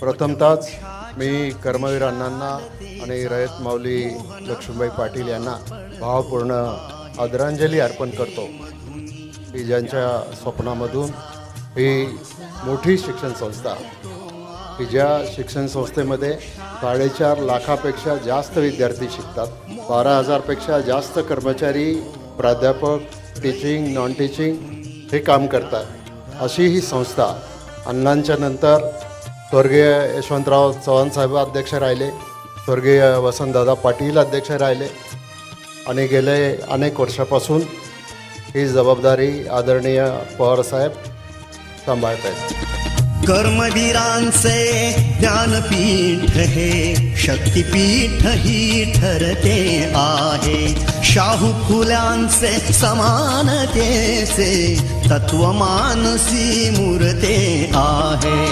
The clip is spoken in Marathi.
प्रथमतःच मी कर्मवीर अण्णांना आणि रयत माऊली लक्ष्मीबाई पाटील यांना भावपूर्ण आदरांजली अर्पण करतो की ज्यांच्या स्वप्नामधून ही मोठी शिक्षण संस्था की ज्या शिक्षण संस्थेमध्ये 4.5 लाखापेक्षा जास्त विद्यार्थी शिकतात, 12,000पेक्षा जास्त कर्मचारी, प्राध्यापक, टीचिंग, नॉन टीचिंग हे काम करतात, अशी ही संस्था अण्णांच्या नंतर स्वर्गीय यशवंतराव चव्हाण साहेब अध्यक्ष राहिले, स्वर्गीय वसंतदादा पाटील अध्यक्ष राहिले आणि गेले अनेक वर्षापासून ही जबाबदारी आदरणीय पवारसाहेब सांभाळत आहेत. कर्मवीरांचे ज्ञानपीठ हे शक्तिपीठ ही ठरते आहे. शाहू फुल्यांचे समानतेचे तत्वमानसी मूर्ते आहे.